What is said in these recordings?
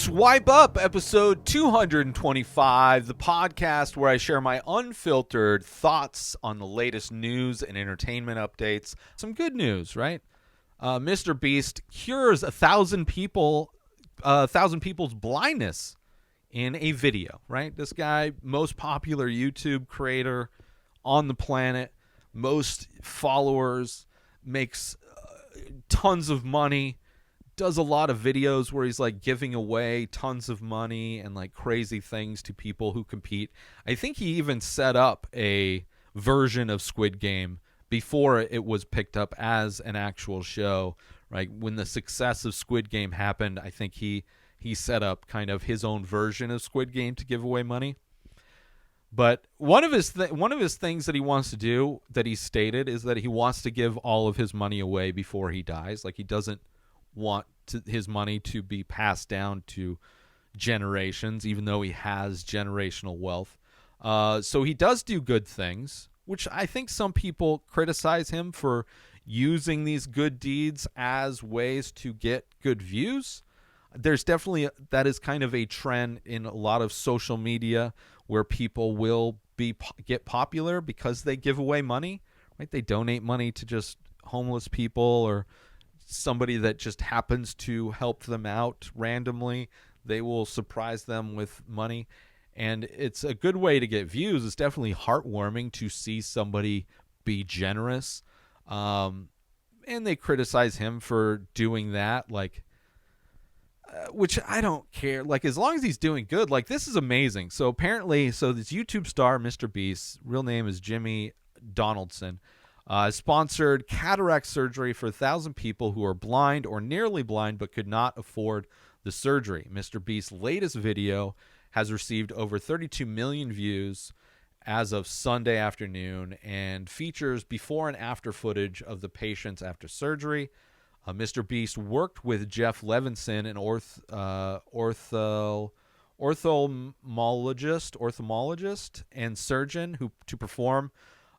Swipe Up, episode 225, the podcast where I share my unfiltered thoughts on the latest news and entertainment updates. Some good news, right? MrBeast cures 1,000 people's blindness in a video, right? This guy, most popular YouTube creator on the planet, most followers, makes tons of money, does a lot of videos where he's like giving away tons of money and like crazy things to people who compete. I think he even set up a version of Squid Game before it was picked up as an actual show, right? When the success of Squid Game happened, I think he set up kind of his own version of Squid Game to give away money. But one of his things that he wants to do, that he stated, is that he wants to give all of his money away before he dies. Like, he doesn't want his money to be passed down to generations, even though he has generational wealth. So he does do good things, which I think some people criticize him for using these good deeds as ways to get good views. There's definitely, that is kind of a trend in a lot of social media where people will get popular because they give away money, right? They donate money to just homeless people or somebody that just happens to help them out randomly. They will surprise them with money, and it's a good way to get views. It's definitely heartwarming to see somebody be generous, and they criticize him for doing that, like, which I don't care. Like, as long as he's doing good, like, this is amazing. So apparently, this YouTube star, MrBeast, real name is Jimmy Donaldson, sponsored cataract surgery for 1,000 people who are blind or nearly blind but could not afford the surgery. MrBeast's latest video has received over 32 million views as of Sunday afternoon and features before and after footage of the patients after surgery. MrBeast worked with Jeff Levenson, an ophthalmologist and surgeon, to perform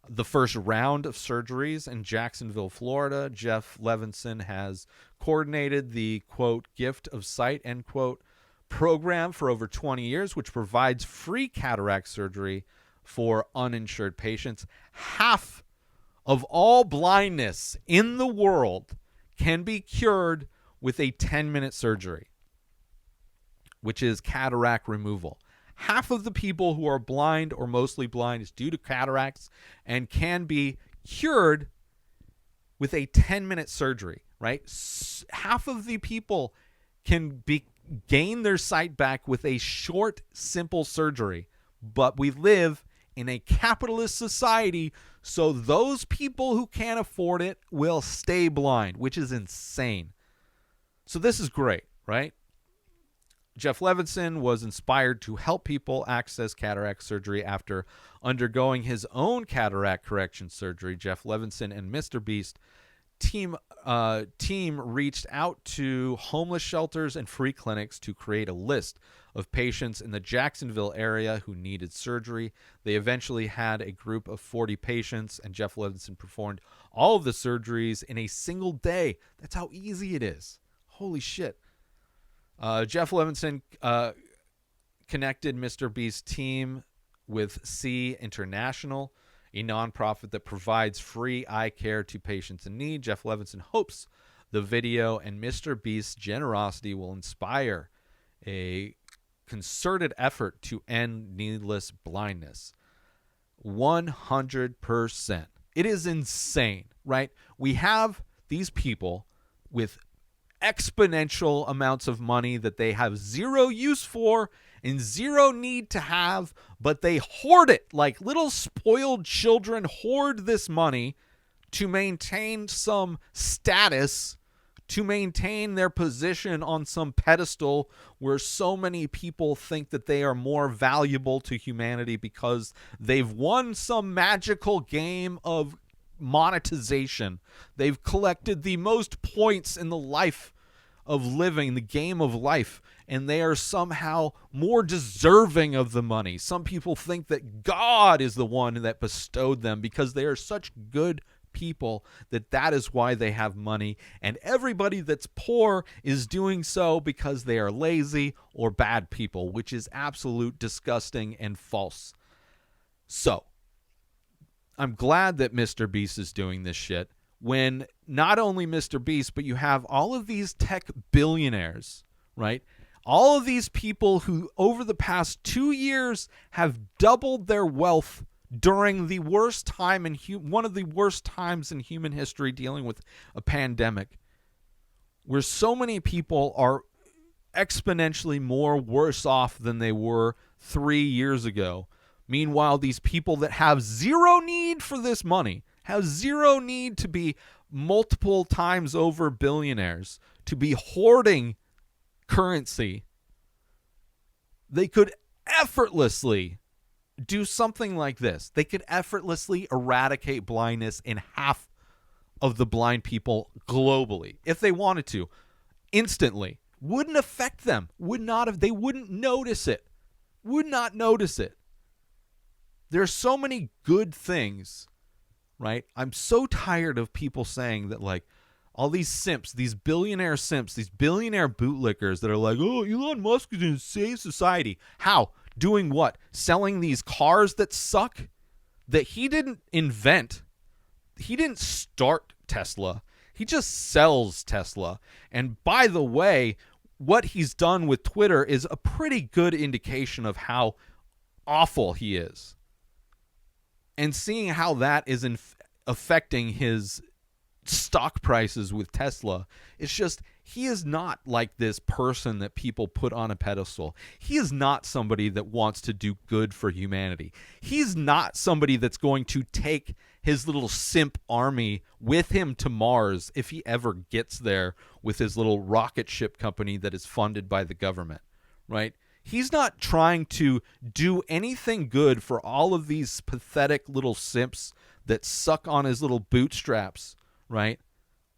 the first round of surgeries in Jacksonville, Florida. Jeff Levenson has coordinated the, quote, gift of sight, end quote, program for over 20 years, which provides free cataract surgery for uninsured patients. Half of all blindness in the world can be cured with a 10-minute surgery, which is cataract removal. Half of the people who are blind or mostly blind is due to cataracts and can be cured with a 10-minute surgery, right? Half of the people can gain their sight back with a short, simple surgery. But we live in a capitalist society, so those people who can't afford it will stay blind, which is insane. So this is great, right? Jeff Levenson was inspired to help people access cataract surgery after undergoing his own cataract correction surgery. Jeff Levenson and MrBeast team reached out to homeless shelters and free clinics to create a list of patients in the Jacksonville area who needed surgery. They eventually had a group of 40 patients, and Jeff Levenson performed all of the surgeries in a single day. That's how easy it is. Holy shit. Jeff Levenson connected MrBeast's team with C International, a nonprofit that provides free eye care to patients in need. Jeff Levenson hopes the video and MrBeast's generosity will inspire a concerted effort to end needless blindness. 100%. It is insane, right? We have these people with exponential amounts of money that they have zero use for and zero need to have, but they hoard it like little spoiled children hoard this money to maintain some status, to maintain their position on some pedestal where so many people think that they are more valuable to humanity because they've won some magical game of monetization. They've collected the most points in the life of living, the game of life, and they are somehow more deserving of the money. Some people think that God is the one that bestowed them because they are such good people that is why they have money, and everybody that's poor is doing so because they are lazy or bad people, which is absolute disgusting and false. So, I'm glad that MrBeast is doing this shit when not only MrBeast, but you have all of these tech billionaires, right? All of these people who over the past 2 years have doubled their wealth during the worst time in one of the worst times in human history, dealing with a pandemic, where so many people are exponentially more worse off than they were 3 years ago. Meanwhile, these people that have zero need for this money, have zero need to be multiple times over billionaires, to be hoarding currency, they could effortlessly do something like this. They could effortlessly eradicate blindness in half of the blind people globally if they wanted to, instantly. Wouldn't affect them. They wouldn't notice it. Would not notice it. There's so many good things, right? I'm so tired of people saying that, like, all these simps, these billionaire simps, these billionaire bootlickers that are like, oh, Elon Musk is going to save society. How? Doing what? Selling these cars that suck? That he didn't invent. He didn't start Tesla. He just sells Tesla. And by the way, what he's done with Twitter is a pretty good indication of how awful he is. And seeing how that is affecting his stock prices with Tesla, it's just, he is not like this person that people put on a pedestal. He is not somebody that wants to do good for humanity. He's not somebody that's going to take his little simp army with him to Mars if he ever gets there with his little rocket ship company that is funded by the government, right? He's not trying to do anything good for all of these pathetic little simps that suck on his little bootstraps, right?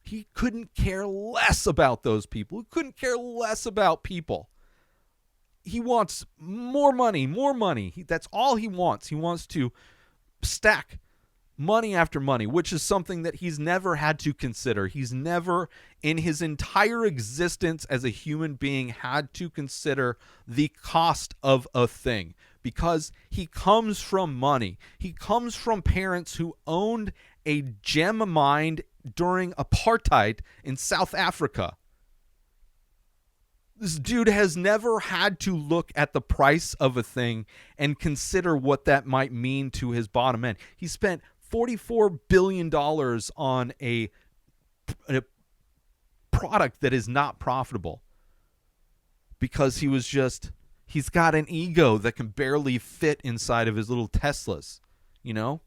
He couldn't care less about those people. He couldn't care less about people. He wants more money, more money. That's all he wants. He wants to stack money after money, which is something that he's never had to consider. He's never in his entire existence as a human being had to consider the cost of a thing, because he comes from money. He comes from parents who owned a gem mine during apartheid in South Africa. This dude has never had to look at the price of a thing and consider what that might mean to his bottom end. He spent $44 billion on a product that is not profitable because he's got an ego that can barely fit inside of his little Teslas, you know?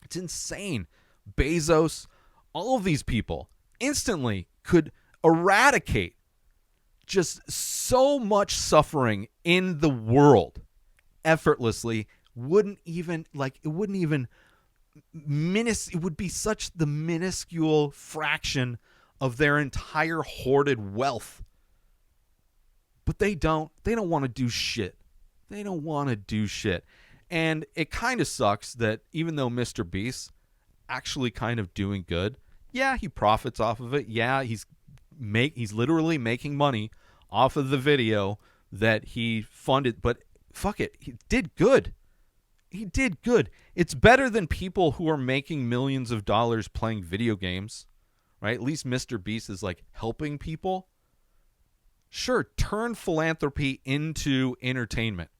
It's insane. Bezos, all of these people instantly could eradicate just so much suffering in the world effortlessly. It wouldn't even it would be such the minuscule fraction of their entire hoarded wealth. But they don't want to do shit. They don't want to do shit. And it kind of sucks that even though MrBeast actually kind of doing good, yeah, he profits off of it. Yeah, he's literally making money off of the video that he funded, but fuck it, he did good. He did good. It's better than people who are making millions of dollars playing video games, right? At least MrBeast is like helping people. Sure, turn philanthropy into entertainment.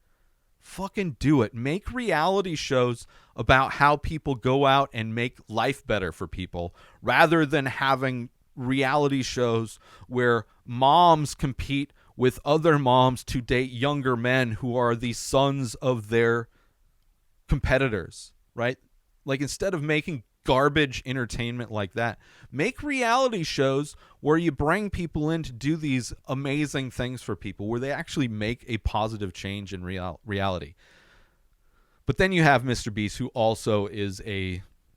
Fucking do it. Make reality shows about how people go out and make life better for people, rather than having reality shows where moms compete with other moms to date younger men who are the sons of their competitors, right? Like, instead of making garbage entertainment like that, make reality shows where you bring people in to do these amazing things for people, where they actually make a positive change in reality. But then you have MrBeast, who also is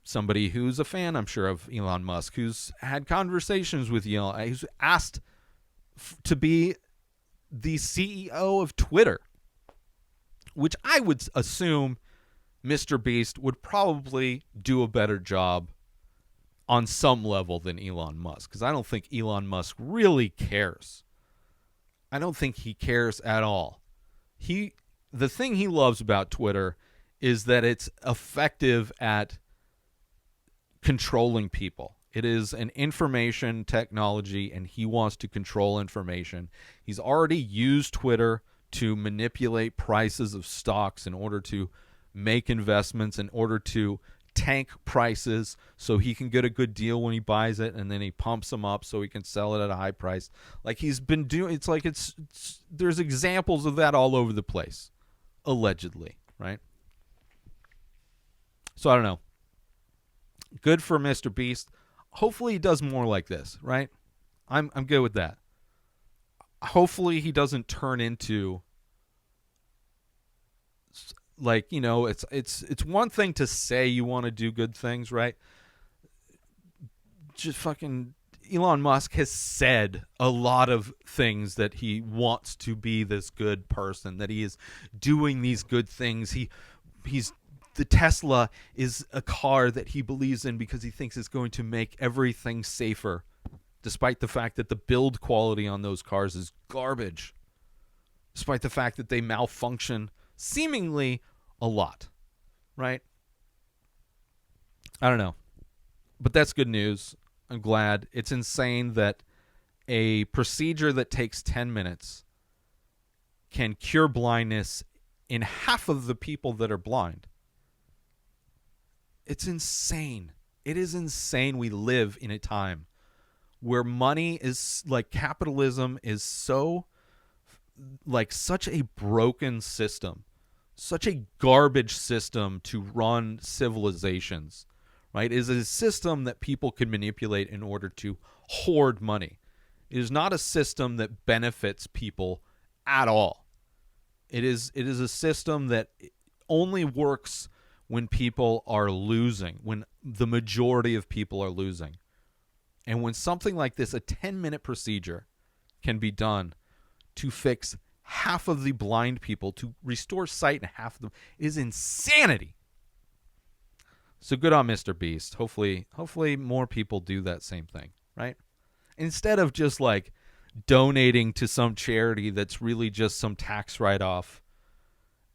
somebody who's a fan, I'm sure, of Elon Musk, who's had conversations with Elon, who's asked to be the CEO of Twitter, which I would assume MrBeast would probably do a better job on some level than Elon Musk, because I don't think Elon Musk really cares. I don't think he cares at all. The thing he loves about Twitter is that it's effective at controlling people. It is an information technology, and he wants to control information. He's already used Twitter to manipulate prices of stocks in order to make investments, in order to tank prices so he can get a good deal when he buys it, and then he pumps them up so he can sell it at a high price. Like he's been doing, it's like there's examples of that all over the place, allegedly, right? So I don't know. Good for MrBeast. Hopefully he does more like this, right? I'm good with that. Hopefully he doesn't turn into, like, you know, it's one thing to say you want to do good things, right? Just fucking Elon Musk has said a lot of things that he wants to be this good person, that he is doing these good things. The Tesla is a car that he believes in because he thinks it's going to make everything safer, despite the fact that the build quality on those cars is garbage, despite the fact that they malfunction seemingly a lot, right? I don't know. But that's good news. I'm glad. It's insane that a procedure that takes 10 minutes can cure blindness in half of the people that are blind. It's insane. It is insane. We live in a time where money is, like, capitalism is so, like, such a broken system, such a garbage system to run civilizations, right? It is a system that people can manipulate in order to hoard money. It is not a system that benefits people at all. It is a system that only works when people are losing, when the majority of people are losing. And when something like this, a 10-minute procedure, can be done to fix half of the blind people, to restore sight in half of them, is insanity. So good on MrBeast. Hopefully more people do that same thing, right? Instead of just like donating to some charity that's really just some tax write-off,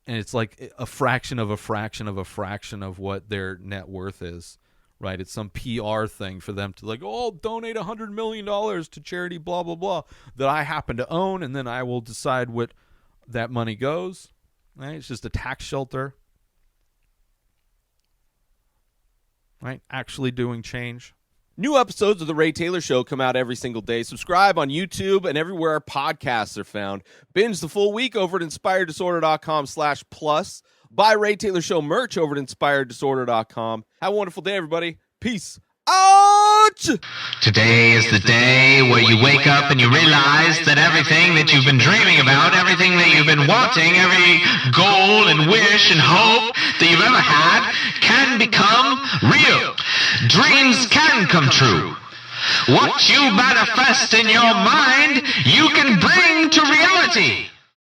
and it's like a fraction of a fraction of a fraction of what their net worth is, right? It's some PR thing for them to, like, oh, I'll donate $100 million to charity, blah, blah, blah, that I happen to own, and then I will decide what that money goes, right? It's just a tax shelter, right? Actually doing change. New episodes of The Ray Taylor Show come out every single day. Subscribe on YouTube and everywhere our podcasts are found. Binge the full week over at inspireddisorder.com/plus. Buy Ray Taylor Show merch over at inspireddisorder.com. Have a wonderful day, everybody. Peace out! Today is the day where you wake up and you realize that everything that you've been dreaming about, everything that you've been wanting, every goal and wish and hope that you've ever had can become real. Dreams can come true. What you manifest in your mind, you can bring to reality.